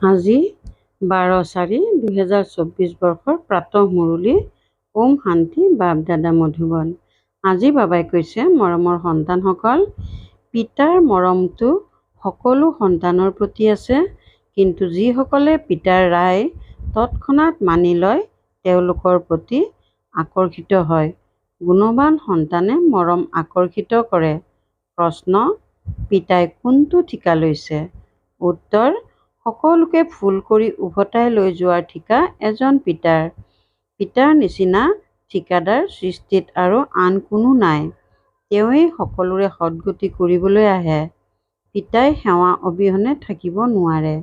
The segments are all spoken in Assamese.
আজি 12/4/2024 বৰ্ষৰ প্ৰাতঃ মুৰলী। ওম শান্তি। বাপ দাদা মধুবন। আজি বাবাই কৈছে, মৰমৰ সন্তানসকল, পিতাৰ মৰমটো সকলো সন্তানৰ প্ৰতি আছে, কিন্তু যিসকলে পিতাৰ ৰায় তৎক্ষণাৎ মানি লয় তেওঁলোকৰ প্ৰতি আকৰ্ষিত হয়। গুণৱান সন্তানে মৰম আকৰ্ষিত কৰে। প্ৰশ্ন: পিতাই কোনটো ঠিকা লৈছে? উত্তৰ: সকলোকে ভুল কৰি উভতাই লৈ যোৱাৰ ঠিকা এজন পিতাৰ। পিতাৰ নিচিনা ঠিকাদাৰ সৃষ্টিত আৰু আন কোনো নাই। তেওঁৱেই সকলোৰে সদ্গতি কৰিবলৈ আহে। পিতাই সেৱা অবিহনে থাকিব নোৱাৰে।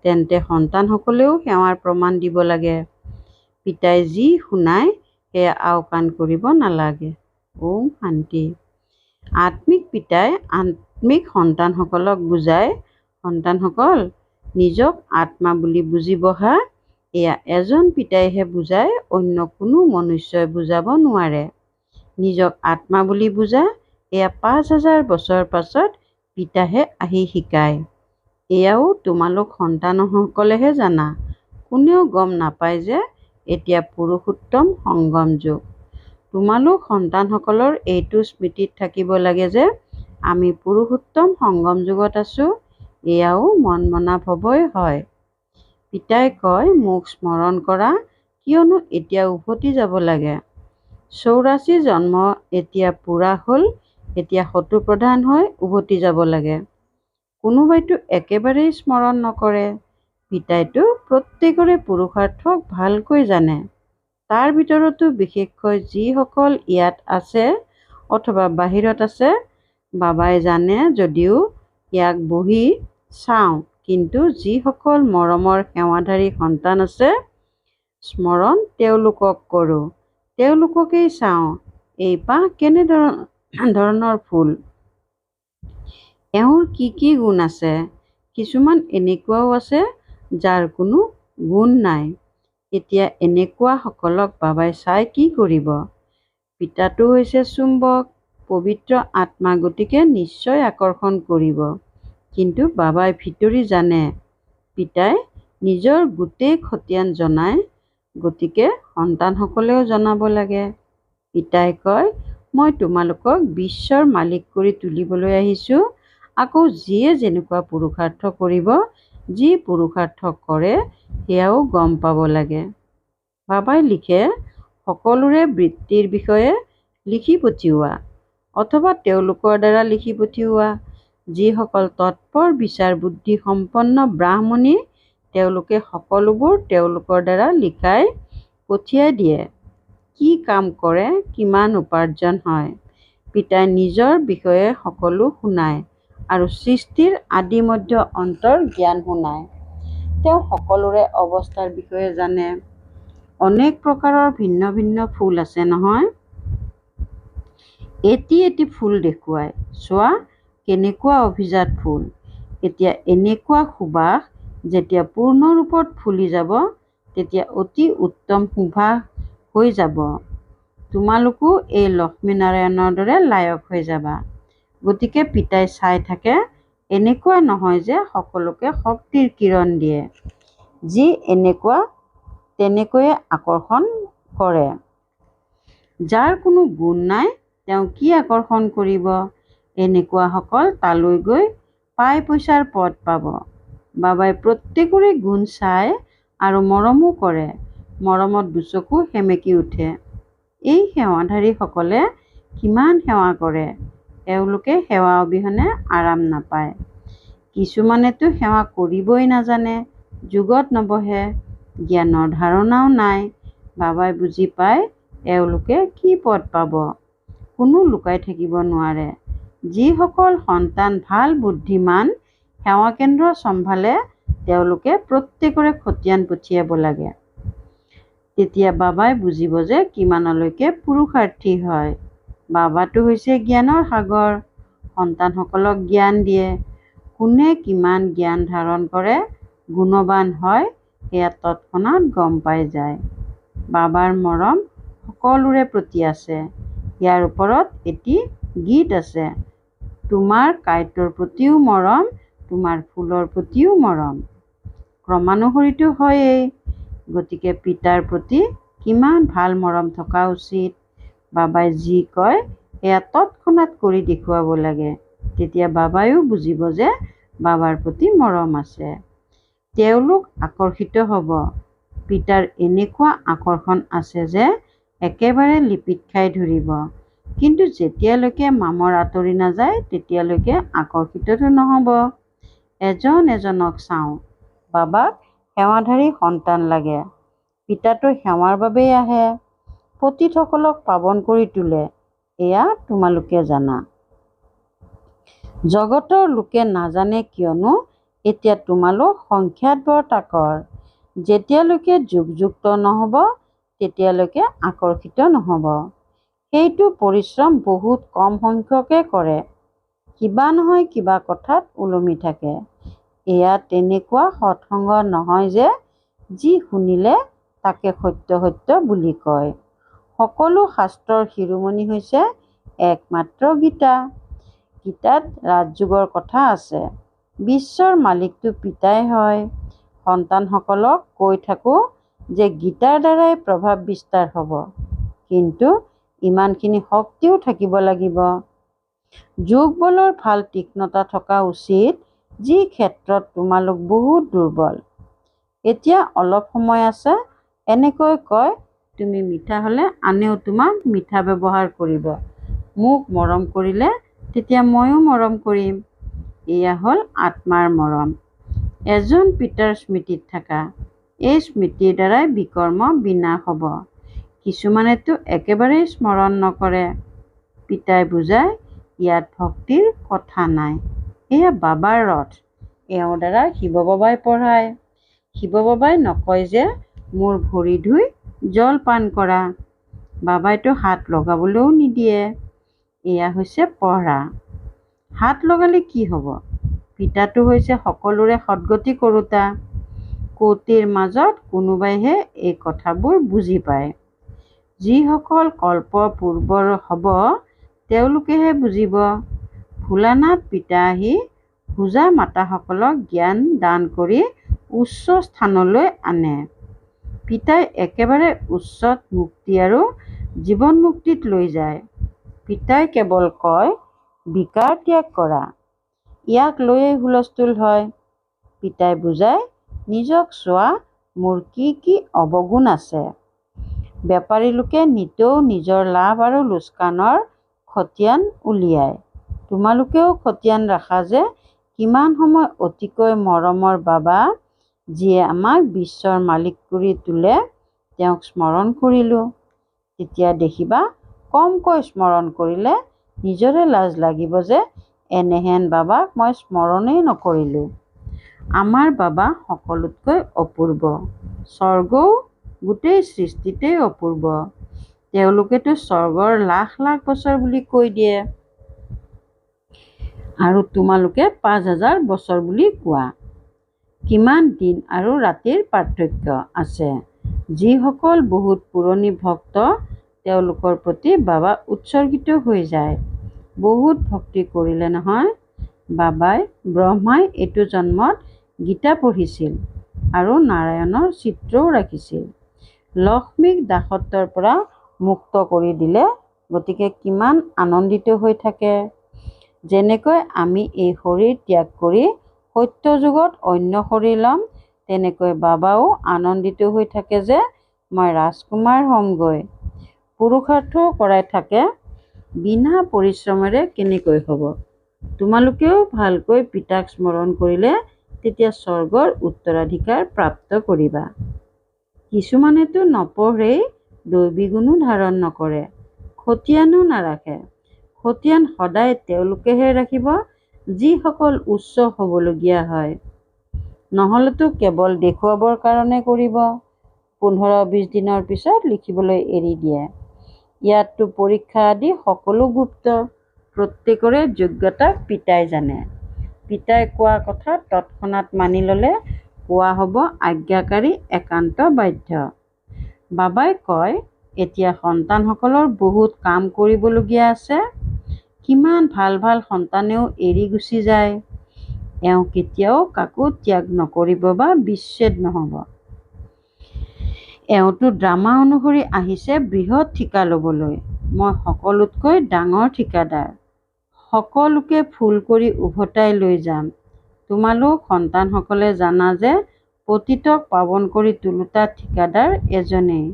তেন্তে সন্তানসকলেও সেৱাৰ প্ৰমাণ দিব লাগে। পিতাই যি শুনায় সেয়া আওকাণ কৰিব নালাগে। ওম শান্তি। আত্মিক পিতাই আত্মিক সন্তানসকলক বুজায়, সন্তানসকল, নিজক আত্মা বুলি বুজি বহা। এয়া এজন পিতাইহে বুজায়, অন্য কোনো মনুষ্যই বুজাব নোৱাৰে। নিজক আত্মা বুলি বুজা, এয়া ৫,০০০ বছৰ পাছত পিতাহে আহি শিকায়। এয়াও তোমালোক সন্তানসকলেহে জানা। কোনেও গম নাপায় যে এতিয়া পুৰুষোত্তম সংগম যুগ। তোমালোক সন্তানসকলৰ এইটো স্মৃতিত থাকিব লাগে যে আমি পুৰুষোত্তম সংগম যুগত আছো। এয়াও মন মনা ভৱই হয়। পিতাই কয়, মোক স্মৰণ কৰা, কিয়নো এতিয়া উভতি যাব লাগে। ৮৪ জন্ম এতিয়া পূৰা হ'ল, এতিয়া শত্ৰুপ্ৰধান হৈ উভতি যাব লাগে। কোনোবাইতো একেবাৰেই স্মৰণ নকৰে। পিতাইতো প্ৰত্যেকৰে পুৰুষাৰ্থক ভালকৈ জানে। তাৰ ভিতৰতো বিশেষকৈ যিসকল ইয়াত আছে অথবা বাহিৰত আছে। বাবাই জানে যদিও ইয়াক বহি চাওঁ, কিন্তু যিসকল মৰমৰ সেৱাধাৰী সন্তান আছে, স্মৰণ তেওঁলোকক কৰোঁ, তেওঁলোককেই চাওঁ। এই পাহ কেনে ধৰণৰ ফুল? এওঁৰ কি কি গুণ আছে? কিছুমান এনেকুৱাও আছে যাৰ কোনো গুণ নাই। এতিয়া এনেকুৱাসকলক বাবাই চাই কি কৰিব? পিতাটো হৈছে চুম্বক, পবিত্ৰ আত্মা, গতিকে নিশ্চয় আকৰ্ষণ কৰিব। কিন্তু বাবাই ভিতৰি জানে পিতাই নিজৰ গোটেই খতিয়ান জনায়, গতিকে সন্তানসকলেও জনাব লাগে। পিতাই কয়, মই তোমালোকক বিশ্বৰ মালিক কৰি তুলিবলৈ আহিছোঁ। আকৌ যিয়ে যেনেকুৱা পুৰুষাৰ্থ কৰিব, যি পুৰুষাৰ্থ কৰে সেয়াও গম পাব লাগে। বাবাই লিখে, সকলোৰে বৃত্তিৰ বিষয়ে লিখি পঠিওৱা অথবা তেওঁলোকৰ দ্বাৰা লিখি পঠিওৱা। যিসকল তৎপৰ বিচাৰ বুদ্ধি সম্পন্ন ব্ৰাহ্মণী, তেওঁলোকে সকলোবোৰ তেওঁলোকৰ দ্বাৰা লিখাই পঠিয়াই দিয়ে। কি কাম কৰে, কিমান উপাৰ্জন হয়। পিতাই নিজৰ বিষয়ে সকলো শুনায় আৰু সৃষ্টিৰ আদি মধ্য অন্তৰ জ্ঞান শুনায়। তেওঁ সকলোৰে অৱস্থাৰ বিষয়ে জানে। অনেক প্ৰকাৰৰ ভিন্ন ভিন্ন ফুল আছে নহয়। এটি এটি ফুল দেখুৱায়, চোৱা কেনেকুৱা অভিজাত ফুল। এতিয়া এনেকুৱা সুবাস যেতিয়া পূৰ্ণ ৰূপত ফুলি যাব, তেতিয়া অতি উত্তম সুবাস হৈ যাব। তোমালোকো এই লক্ষ্মীনাৰায়ণৰ দৰে লায়ক হৈ যাবা। গতিকে পিতাই চাই থাকে। এনেকুৱা নহয় যে সকলোকে শক্তিৰ কিৰণ দিয়ে, যি এনেকুৱা তেনেকৈয়ে আকৰ্ষণ কৰে। যাৰ কোনো গুণ নাই তেওঁ কি আকৰ্ষণ কৰিব? এনেকুৱাসকল তালৈ গৈ পাই পইচাৰ পদ পাব। বাবাই প্ৰত্যেকৰে গুণ চায় আৰু মৰমো কৰে। মৰমত দুচকু সেমেকি উঠে। এই সেৱাধাৰীসকলে কিমান সেৱা কৰে। এওঁলোকে সেৱা অবিহনে আৰাম নাপায়। কিছুমানেতো সেৱা কৰিবই নাজানে, যুগত নবহে, জ্ঞানৰ ধাৰণাও নাই। বাবাই বুজি পায় এওঁলোকে কি পদ পাব। কোনো লুকাই থাকিব নোৱাৰে। যিসকল সন্তান ভাল বুদ্ধিমান সেৱা কেন্দ্ৰ চম্ভালে, তেওঁলোকে প্ৰত্যেকৰে খতিয়ান পঠিয়াব লাগে। তেতিয়া বাবাই বুজিব যে কিমানলৈকে পুৰুষাৰ্থী হয়। বাবাটো হৈছে জ্ঞানৰ সাগৰ। সন্তানসকলক জ্ঞান দিয়ে। কোনে কিমান জ্ঞান ধাৰণ কৰে, গুণৱান হয়, সেয়া তৎক্ষণাৎ গম পাই যায়। বাবাৰ মৰম সকলোৰে প্ৰতি আছে। ইয়াৰ ওপৰত এটি গীত আছে, তোমাৰ কাইটৰ প্ৰতিও মৰম, তোমাৰ ফুলৰ প্ৰতিও মৰম। ক্ৰমানুসৰিতো হয়েই। গতিকে পিতাৰ প্ৰতি কিমান ভাল মৰম থকা উচিত। বাবাই যি কয় সেয়া তৎক্ষণাৎ কৰি দেখুৱাব লাগে। তেতিয়া বাবাইও বুজিব যে বাবাৰ প্ৰতি মৰম আছে। তেওঁলোক আকৰ্ষিত হ'ব। পিতাৰ এনেকুৱা আকৰ্ষণ আছে যে একেবাৰে লিপিত খাই ধৰিব। কিন্তু যেতিয়ালৈকে মামৰ আঁতৰি নাযায় তেতিয়ালৈকে আকৰ্ষিততো নহ'ব। এজন এজনক চাওঁ। বাবাক সেৱাধাৰী সন্তান লাগে। পিতাটো সেৱাৰ বাবেই আহে। পতিতসকলক পাৱন কৰি তোলে, এয়া তোমালোকে জানা। জগতৰ লোকে নাজানে কিয়নো এতিয়া তোমালোক সংখ্যাত বৰ তাকৰ। যেতিয়ালৈকে যুগযুক্ত নহ'ব তেতিয়ালৈকে আকৰ্ষিত নহ'ব। সেইটো পৰিশ্ৰম বহুত কম সংখ্যকে কৰে। কিবা নহয় কিবা কথাত ওলমি থাকে। এয়া তেনেকুৱা সৎসংগ নহয় যে যি শুনিলে তাকে সত্য সত্য বুলি কয়। সকলো শাস্ত্ৰৰ শিৰোমণি হৈছে একমাত্ৰ গীতা। গীতাত ৰাজযোগৰ কথা আছে। বিশ্বৰ মালিকটো পিতাই হয়। সন্তানসকলক কৈ থাকোঁ যে গীতাৰ দ্বাৰাই প্ৰভাৱ বিস্তাৰ হ'ব। কিন্তু ইমানখিনি শক্তিও থাকিব লাগিব। যোগবলৰ ভাল তীক্ষ্ণতা থকা উচিত, যি ক্ষেত্ৰত তোমালোক বহুত দুৰ্বল। এতিয়া অলপ সময় আছে। এনেকৈ কয়, তুমি মিঠা হ'লে আনেও তোমাক মিঠা ব্যৱহাৰ কৰিব। মোক মৰম কৰিলে তেতিয়া ময়ো মৰম কৰিম। এয়া হ'ল আত্মাৰ মৰম। এজন পিতাৰ স্মৃতিত থাকা। এই স্মৃতিৰ দ্বাৰাই বিকৰ্ম বিনাশ হ'ব। কিছুমানেতো একেবাৰেই স্মৰণ নকৰে। পিতাই বুজায়, ইয়াত ভক্তিৰ কথা নাই। এয়া বাবাৰ ৰথ। এওঁৰ দ্বাৰা শিৱ বাবাই পঢ়ায়। শিৱ বাবাই নকয় যে মোৰ ভৰি ধুই জল পান কৰা। বাবাইতো হাত লগাবলৈও নিদিয়ে। এয়া হৈছে পঢ়া। হাত লগালে কি হ'ব? পিতাটো হৈছে সকলোৰে সদ্গতি কৰোঁতা। কোটিৰ মাজত কোনোবাইহে এই কথাবোৰ বুজি পায়। যিসকল কল্প পূৰ্বৰ হ'ব তেওঁলোকেহে বুজিব। ভোলানাথ পিতা আহি হোজা মাতাসকলক জ্ঞান দান কৰি উচ্চ স্থানলৈ আনে। পিতাই একেবাৰে উচ্চত মুক্তি আৰু জীৱন মুক্তিত লৈ যায়। পিতাই কেৱল কয়, বিকাৰ ত্যাগ কৰা। ইয়াক লৈয়ে হুলস্থুল হয়। পিতাই বুজায়, নিজক চোৱা, মোৰ কি কি অৱগুণ আছে। বেপাৰী লোকে নিতৌ নিজৰ লাভ আৰু লোকচানৰ খতিয়ান উলিয়ায়। তোমালোকেও খতিয়ান ৰাখা যে কিমান সময় অতিকৈ মৰমৰ বাবা, যিয়ে আমাক বিশ্বৰ মালিক কৰি তোলে, তেওঁক স্মৰণ কৰিলোঁ। তেতিয়া দেখিবা কমকৈ স্মৰণ কৰিলে নিজৰে লাজ লাগিব যে এনেহেন বাবাক মই স্মৰণেই নকৰিলোঁ। আমাৰ বাবা সকলোতকৈ অপূৰ্ব। স্বৰ্গও গোটেই সৃষ্টিতেই অপূৰ্ব। তেওঁলোকেতো স্বৰ্গৰ লাখ লাখ বছৰ বুলি কৈ দিয়ে। আৰু তোমালোকে ৫,০০০ বছৰ বুলি কোৱা। কিমান দিন আৰু ৰাতিৰ পাৰ্থক্য আছে। যিসকল বহুত পুৰণি ভক্ত তেওঁলোকৰ প্ৰতি বাবা উৎসৰ্গিত হৈ যায়। বহুত ভক্তি কৰিলে নহয়। বাবাই ব্ৰহ্মাই এইটো জন্মত গীতা পঢ়িছিল আৰু নাৰায়ণৰ চিত্ৰও ৰাখিছিল। লক্ষ্মীক দাসত্বৰ পৰা মুক্ত কৰি দিলে। গতিকে কিমান আনন্দিত হৈ থাকে। যেনেকৈ আমি এই শৰীৰ ত্যাগ কৰি সত্য যুগত অন্য শৰীৰ ল'ম, তেনেকৈ বাবাও আনন্দিত হৈ থাকে যে মই ৰাজকুমাৰ হ'মগৈ। পুৰুষাৰ্থও কৰাই থাকে। বিনা পৰিশ্ৰমেৰে কেনেকৈ হ'ব? তোমালোকেও ভালকৈ পিতাক স্মৰণ কৰিলে তেতিয়া স্বৰ্গৰ উত্তৰাধিকাৰ প্ৰাপ্ত কৰিবা। কিছুমানেতো নপঢ়েই, দৈবী গুণো ধাৰণ নকৰে, খতিয়ানো নাৰাখে। খতিয়ান সদায় তেওঁলোকেহে ৰাখিব যিসকল উচ্চ হ'বলগীয়া হয়। নহ'লেতো কেৱল দেখুৱাবৰ কাৰণে কৰিব। ১৫-২০ দিনৰ পিছত লিখিবলৈ এৰি দিয়ে। ইয়াততো পৰীক্ষা আদি সকলো গুপ্ত। প্ৰত্যেকৰে যোগ্যতা পিতাই জানে। পিতাই কোৱা কথা তৎক্ষণাৎ মানি ল'লে কোৱা হ'ব আজ্ঞাকাৰী একান্ত বাধ্য। বাবাই কয়, এতিয়া সন্তানসকলৰ বহুত কাম কৰিবলগীয়া আছে। কিমান ভাল ভাল সন্তানেও এৰি গুচি যায়। এওঁ কেতিয়াও কাকো ত্যাগ নকৰিব বা বিচ্ছেদ নহ'ব। এওঁতো ড্ৰামা অনুসৰি আহিছে বৃহৎ ঠিকা ল'বলৈ। মই সকলোতকৈ ডাঙৰ ঠিকাদাৰ। সকলোকে ফুল কৰি উভতাই লৈ যাম। তোমালোক সন্তানসকলে জানা যে পতিতক পাৱন কৰি তোলোতা ঠিকাদাৰ এজনেই।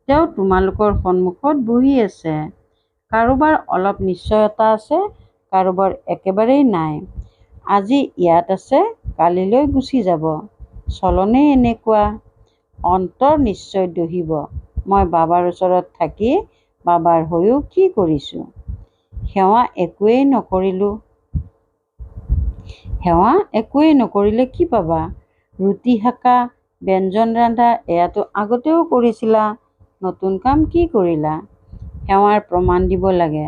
তেওঁ তোমালোকৰ সন্মুখত বহি আছে। কাৰোবাৰ অলপ নিশ্চয়তা আছে, কাৰোবাৰ একেবাৰেই নাই। আজি ইয়াত আছে, কালিলৈ গুচি যাব। চলনে এনেকুৱা। অন্তৰ নিশ্চয় দহিব। মই বাবাৰ ওচৰত থাকি বাবাৰ হৈও কি কৰিছোঁ? সেৱা একোৱেই নকৰিলে কি পাবা? ৰুটি সেকা, ব্যঞ্জন ৰান্ধা এয়াতো আগতেও কৰিছিলা, নতুন কাম কি কৰিলা? সেৱাৰ প্ৰমাণ দিব লাগে।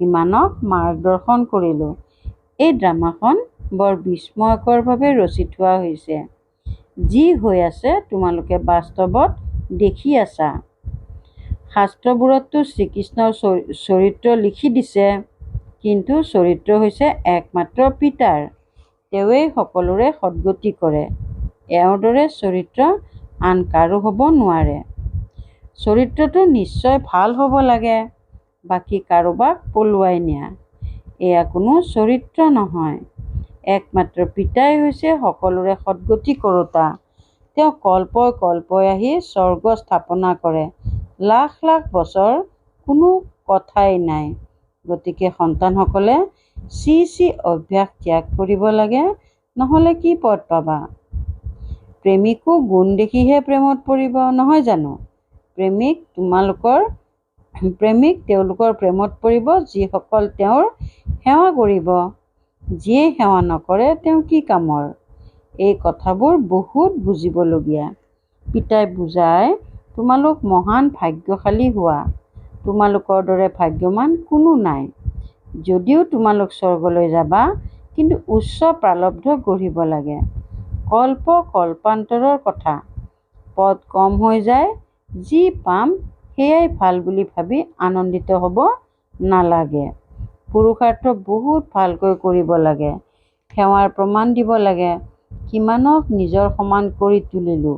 ইমানক মাৰ্গদৰ্শন কৰিলোঁ। এই ড্ৰামাখন বৰ বিস্ময়কৰভাৱে ৰচি থোৱা হৈছে। যি হৈ আছে তোমালোকে বাস্তৱত দেখি আছা। শাস্ত্ৰবোৰততো শ্ৰীকৃষ্ণৰ চৰিত্ৰ লিখি দিছে, কিন্তু চৰিত্ৰ হৈছে একমাত্ৰ পিতাৰ। তেওঁৱেই সকলোৰে সদ্গতি কৰে। এওঁৰ দৰে চৰিত্ৰ আন কাৰো হ'ব নোৱাৰে। চৰিত্ৰটো নিশ্চয় ভাল হ'ব লাগে, বাকী কাৰোবাক পলুৱাই নিয়া। এয়া কোনো চৰিত্ৰ নহয়। একমাত্ৰ পিতাই হৈছে সকলোৰে সদ্গতি কৰোঁতা। তেওঁ কল্পই কল্পই আহি স্বৰ্গ স্থাপনা কৰে। লাখ লাখ বছৰ কোনো কথাই নাই। গতিকে সন্তানসকলে চি অভ্যাস ত্যাগ কৰিব লাগে, নহ'লে কি পদ পাবা? প্ৰেমিকো গুণ দেখিহে প্ৰেমত পৰিব, নহয় জানো? প্ৰেমিক তেওঁলোকৰ প্ৰেমত পৰিব যিসকল তেওঁৰ সেৱা কৰিব। যিয়ে সেৱা নকৰে তেওঁ কি কামৰ? এই কথাবোৰ বহুত বুজিবলগীয়া। পিতাই বুজায়, তোমালোক মহান ভাগ্যশালী হোৱা। তোমালোকৰ দৰে ভাগ্যৱান কোনো নাই। যদিও তোমালোক স্বৰ্গলৈ যাবা, কিন্তু উচ্চ প্ৰাৰব্ধ গঢ়িব লাগে। কল্পান্তৰৰ কথা। পদ কম হৈ যায়, যি পাম সেয়াই ভাল বুলি ভাবি আনন্দিত হ'ব নালাগে। পুৰুষাৰ্থ বহুত ভালকৈ কৰিব লাগে। সেৱাৰ প্ৰমাণ দিব লাগে। কিমানক নিজৰ সমান কৰি তুলিলোঁ।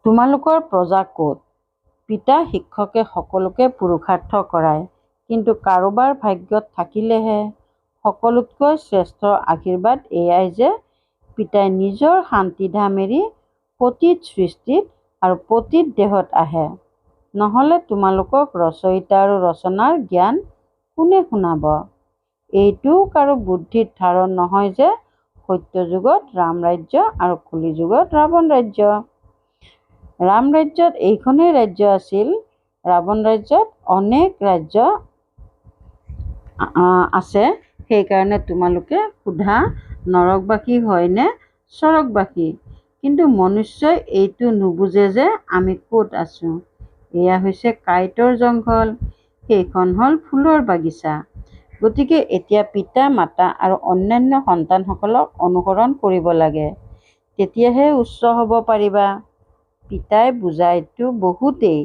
তোমালোকৰ প্ৰজা ক'ত? পিতা শিক্ষকে সকলোকে পুৰুষাৰ্থ কৰায়, কিন্তু কাৰোবাৰ ভাগ্যত থাকিলেহে। সকলোতকৈ শ্ৰেষ্ঠ আশীৰ্বাদ এয়াই যে পিতাই নিজৰ শান্তিধাম এৰি পতিত সৃষ্টিত আৰু পতিত দেহত আহে। নহ'লে তোমালোকক ৰচয়িতা আৰু ৰচনাৰ জ্ঞান কোনে শুনাব? এইটোও কাৰো বুদ্ধিত ধাৰণ নহয় যে সত্যযুগত ৰাম ৰাজ্য আৰু কলি যুগত ৰাৱণ ৰাজ্য। ৰাম ৰাজ্যত এইখনেই ৰাজ্য আছিল, ৰাৱণ ৰাজ্যত অনেক ৰাজ্য আছে। সেইকাৰণে তোমালোকে সোধা নৰকবাসী হয় নে স্বৰ্গবাসী? কিন্তু মনুষ্যই এইটো নুবুজে যে আমি ক'ত আছোঁ। এয়া হৈছে কাঁইটৰ জংঘল, সেইখন হ'ল ফুলৰ বাগিচা। গতিকে এতিয়া পিতা মাতা আৰু অন্যান্য সন্তানসকলক অনুসৰণ কৰিব লাগে। তেতিয়াহে উচ্চ হ'ব পাৰিবা। পিতাই বুজায়তো বহুতেই,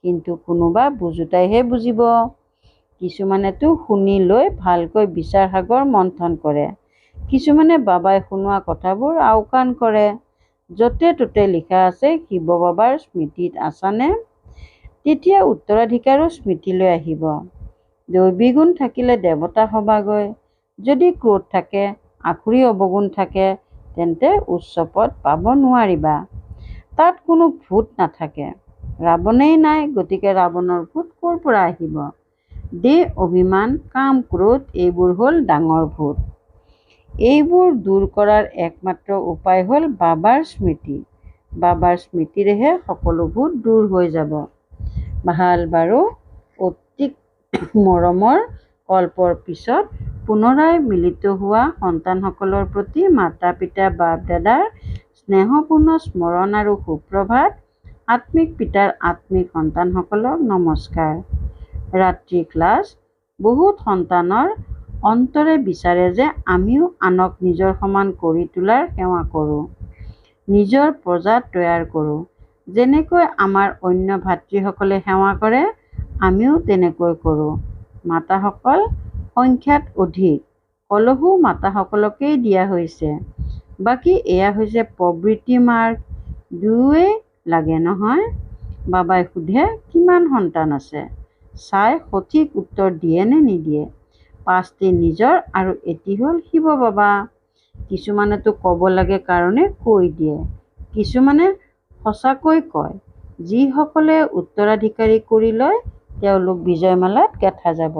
কিন্তু কোনোবা বুজোতাইহে বুজিব। কিছুমানেতো শুনি লৈ ভালকৈ বিচাৰ সাগৰ মন্থন কৰে। কিছুমানে বাবাই শুনোৱা কথাবোৰ আওকাণ কৰে। য'তে ত'তে লিখা আছে শিৱ বাবাৰ স্মৃতিত আছানে? তেতিয়া উত্তৰাধিকাৰো স্মৃতিলৈ আহিব। দৈবী গুণ থাকিলে দেৱতা হবাগৈ। যদি ক্ৰোধ থাকে, আখুৰি অৱগুণ থাকে, তেন্তে উচ্চ পদ পাব নোৱাৰিবা। তাত কোনো ভূত নাথাকে। ৰাৱণেই নাই, গতিকে ৰাৱণৰ ভূত ক'ৰ পৰা আহিব? দেহ অভিমান, কাম ক্ৰোধ এইবোৰ হ'ল ডাঙৰ ভূত। এইবোৰ দূৰ কৰাৰ একমাত্ৰ উপায় হ'ল বাবাৰ স্মৃতি। বাবাৰ স্মৃতিৰেহে সকলো ভূত দূৰ হৈ যাব। ভাল বাৰু, অতি মৰমৰ কল্পৰ পিছত পুনৰাই মিলিত হোৱা সন্তানসকলৰ প্ৰতি মাতা পিতা বাপ দাদাৰ স্নেহপূৰ্ণ স্মৰণ আৰু সুপ্ৰভাত। আত্মিক পিতাৰ আত্মিক সন্তানসকলক নমস্কাৰ। ৰাত্ৰি ক্লাছ। বহুত সন্তানৰ অন্তৰে বিচাৰে যে আমিও আনক নিজৰ সমান কৰি তোলাৰ সেৱা কৰোঁ, নিজৰ প্ৰজা তৈয়াৰ কৰোঁ। যেনেকৈ আমাৰ অন্য ভাতৃসকলে সেৱা কৰে, আমিও তেনেকৈ কৰোঁ। মাতাসকল সংখ্যাত অধিক কলহো মাতাসকলকেই দিয়া হৈছে। বাকী এয়া হৈছে প্ৰবৃত্তি মাৰ্ক। দুয়োৱে লাগে নহয়। বাবাই সোধে কিমান সন্তান আছে, চাই সঠিক উত্তৰ দিয়ে নে নিদিয়ে। 5টি নিজৰ আৰু এটি হ'ল শিৱ বাবা। কিছুমানেতো ক'ব লাগে কাৰণে কৈ দিয়ে, কিছুমানে সঁচাকৈ কয়। যিসকলে উত্তৰাধিকাৰী কৰি লয় তেওঁলোক বিজয়মালাত গাঁঠা যাব।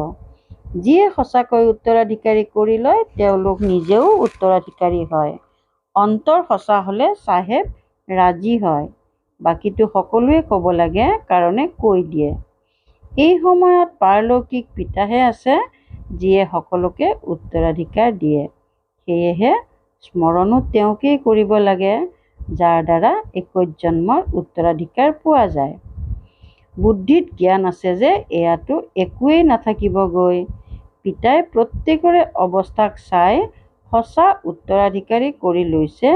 যিয়ে সঁচাকৈ উত্তৰাধিকাৰী কৰি লয় তেওঁলোক নিজেও উত্তৰাধিকাৰী হয়। অন্তৰ সঁচা হ'লে চাহেব ৰাজি হয়। বাকীটো সকলোৱে ক'ব লাগে কাৰণে কৈ দিয়ে। এই সময়ত পাৰলৌকিক পিতাহে আছে যিয়ে সকলোকে উত্তৰাধিকাৰ দিয়ে। সেয়েহে স্মৰণো তেওঁকেই কৰিব লাগে যাৰ দ্বাৰা 21 জন্মৰ উত্তৰাধিকাৰ পোৱা যায়। বুদ্ধিত জ্ঞান আছে যে এয়াতো একোৱেই নাথাকিবগৈ। পিতাই প্ৰত্যেকৰে অৱস্থাক চাই সঁচা উত্তৰাধিকাৰী কৰি লৈছে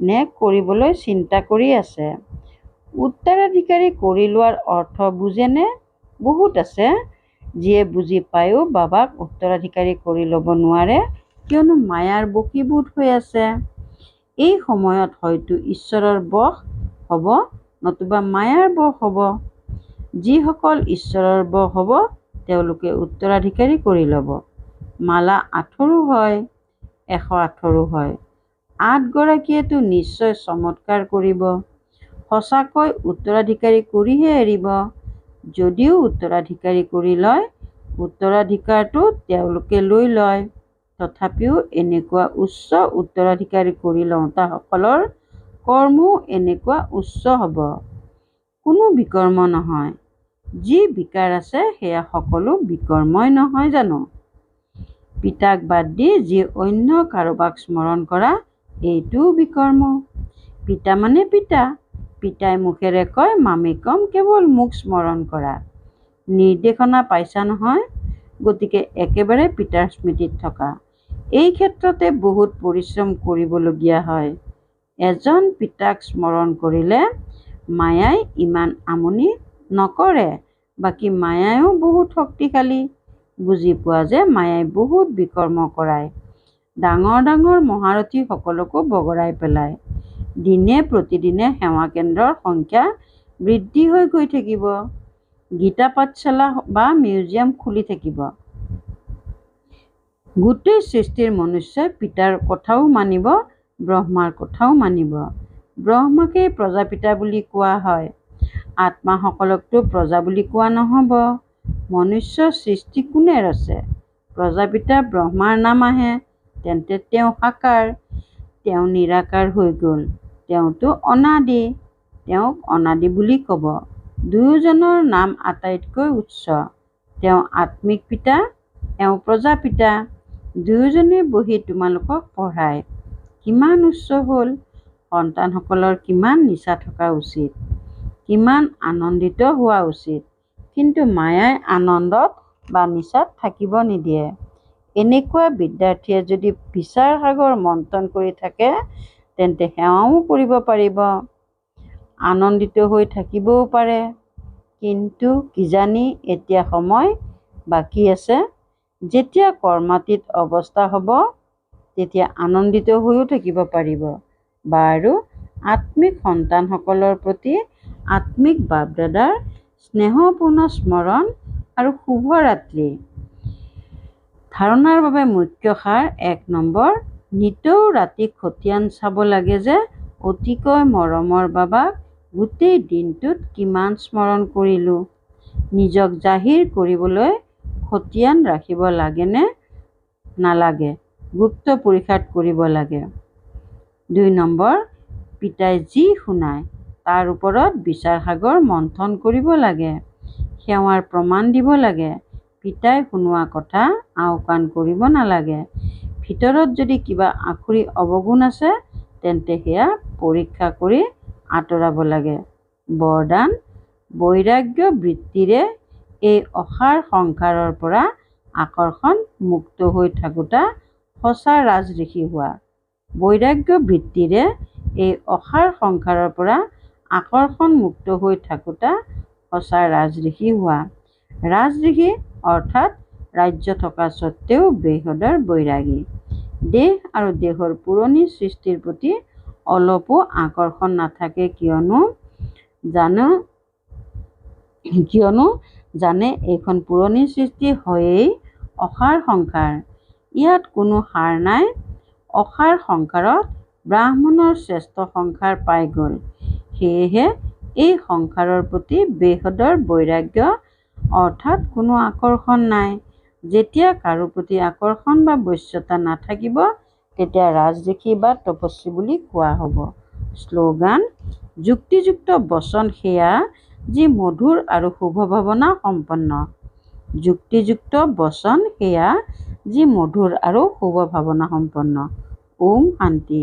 নে কৰিবলৈ চিন্তা কৰি আছে। উত্তৰাধিকাৰী কৰি লোৱাৰ অৰ্থ বুজেনে? বহুত আছে যিয়ে বুজি পায়ো বাবাক উত্তৰাধিকাৰী কৰি ল'ব নোৱাৰে, কিয়নো মায়াৰ বশীভূত হৈ আছে। এই সময়ত হয়তো ঈশ্বৰৰ বশ হ'ব নতুবা মায়াৰ বশ হ'ব। যিসকল ঈশ্বৰৰ বশ হ'ব তেওঁলোকে উত্তৰাধিকাৰী কৰি ল'ব। মালা 8ৰো হয়, 108ৰো হয়। 8গৰাকীয়েতো নিশ্চয় চমৎকাৰ কৰিব। সঁচাকৈ উত্তৰাধিকাৰী কৰিহে এৰিব। যদিও উত্তৰাধিকাৰী কৰি লয়, উত্তৰাধিকাৰটো তেওঁলোকে লৈ লয়। তথাপিও এনেকুৱা উচ্চ উত্তৰাধিকাৰী কৰি লওঁতাসকলৰ কৰ্মও এনেকুৱা উচ্চ হ'ব। কোনো বিকৰ্ম নহয়। যি বিকাৰ আছে সেয়া সকলো বিকৰ্মই নহয় জানো? পিতাক বাদ দি যি অন্য কাৰোবাক স্মৰণ কৰা এইটোও বিকৰ্ম। পিতা মানে পিতা। পিতাই মুখেৰে কয় মামেকম কেৱল মোক স্মৰণ কৰা। নিৰ্দেশনা পাইছা নহয়? গতিকে একেবাৰে পিতাৰ স্মৃতিত থকা। এই ক্ষেত্ৰতে বহুত পৰিশ্ৰম কৰিবলগীয়া হয়। এজন পিতাক স্মৰণ কৰিলে মায়াই ইমান আমনি নকৰে। বাকী মায়াও বহুত শক্তিশালী। বুজি পোৱা যে মায়াই বহুত বিকৰ্ম কৰায়। ডাঙৰ ডাঙৰ মহাৰথীসকলকো বগৰাই পেলায়। দিনে প্ৰতিদিনে সেৱা কেন্দ্ৰৰ সংখ্যা বৃদ্ধি হৈ গৈ থাকিব। গীতা পাঠশালা বা মিউজিয়াম খুলি থাকিব। গোটেই সৃষ্টিৰ মনুষ্যই পিতাৰ কথাও মানিব, ব্ৰহ্মাৰ কথাও মানিব। ব্ৰহ্মাকেই প্ৰজাপিতা বুলি কোৱা হয়। আত্মাসকলকতো প্ৰজা বুলি কোৱা নহ'ব। মনুষ্য সৃষ্টি কোনে ৰচে? প্ৰজাপিতা ব্ৰহ্মাৰ নাম আহে, তেন্তে তেওঁ সাকাৰ। তেওঁ নিৰাকাৰ হৈ গ'ল। তেওঁতো অনাদি। তেওঁক অনাদি বুলি ক'ব। দুয়োজনৰ নাম আটাইতকৈ উচ্চ। তেওঁ আত্মিক পিতা, এওঁ প্ৰজাপিতা। দুয়োজনে বহি তোমালোকক পঢ়ায়। কিমান উচ্চ হ'ল! সন্তানসকলৰ কিমান নিচা থকা উচিত, কিমান আনন্দিত হোৱা উচিত। কিন্তু মায়াই আনন্দত বা নিচাত থাকিব নিদিয়ে। এনেকুৱা বিদ্যাৰ্থীয়ে যদি বিচাৰ সাগৰ মন্থন কৰি থাকে তেন্তে সেৱাও কৰিব পাৰিব, আনন্দিত হৈ থাকিবও পাৰে। কিন্তু কিজানি এতিয়া সময় বাকী আছে। যেতিয়া কৰ্মাতীত অৱস্থা হ'ব তেতিয়া আনন্দিত হৈও থাকিব পাৰিব। বাৰু আত্মিক সন্তানসকলৰ প্ৰতি আত্মিক বাপ দাদাৰ স্নেহপূৰ্ণ স্মৰণ আৰু শুভৰাত্ৰি। ধাৰণাৰ বাবে মুখ্য সাৰ 1 নম্বৰ, নিতৌ ৰাতি খতিয়ান চাব লাগে যে অতিকৈ মৰমৰ বাবাক গোটেই দিনটোত কিমান স্মৰণ কৰিলোঁ। নিজক জাহিৰ কৰিবলৈ খতিয়ান ৰাখিব লাগেনে নালাগে গুপ্ত পৰীক্ষাত কৰিব লাগে। 2 নম্বৰ, পিতাই যি শুনায় তাৰ ওপৰত বিচাৰ সাগৰ মন্থন কৰিব লাগে। সেৱাৰ প্ৰমাণ দিব লাগে। পিতাই শুনোৱা কথা আওকাণ কৰিব নালাগে। ভিতৰত যদি কিবা আখুৰি অৱগুণ আছে তেন্তে সেয়া পৰীক্ষা কৰি আঁতৰাব লাগে। বৰদান, বৈৰাগ্য বৃত্তিৰে এই অসাৰ সংসাৰৰ পৰা আকৰ্ষণ মুক্ত হৈ থাকোঁতা সঁচা ৰাজঋষি হোৱা। বৈৰাগ্য বৃত্তিৰে এই অসাৰ সংসাৰৰ পৰা আকৰ্ষণ মুক্ত হৈ থাকোঁতা সঁচা ৰাজঋষি হোৱা। ৰাজঋষি অৰ্থাৎ ৰাজ্য থকা স্বত্বেও বেহদৰ বৈৰাগী। দেহ আৰু দেহৰ পুৰণি সৃষ্টিৰ প্ৰতি অলপো আকৰ্ষণ নাথাকে, কিয়নো জানে এইখন পুৰণি সৃষ্টি হয়েই অসাৰ সংসাৰ। ইয়াত কোনো সাৰ নাই। অসাৰ সংসাৰত ব্ৰাহ্মণৰ শ্ৰেষ্ঠ সংসাৰ পাই গ'ল। সেয়েহে এই সংসাৰৰ প্ৰতি বেহদৰ বৈৰাগ্য, অৰ্থাৎ কোনো আকৰ্ষণ নাই। যেতিয়া কাৰো প্ৰতি আকৰ্ষণ বা বশ্যতা নাথাকিব, তেতিয়া ৰাজঋষি বা তপস্বী বুলি কোৱা হ'ব। শ্লোগান: যুক্তিযুক্ত বচন সেয়া যি মধুৰ আৰু শুভ ভাৱনা সম্পন্ন। যুক্তিযুক্ত বচন সেয়া যি মধুৰ আৰু শুভ ভাৱনা সম্পন্ন। ওম শান্তি।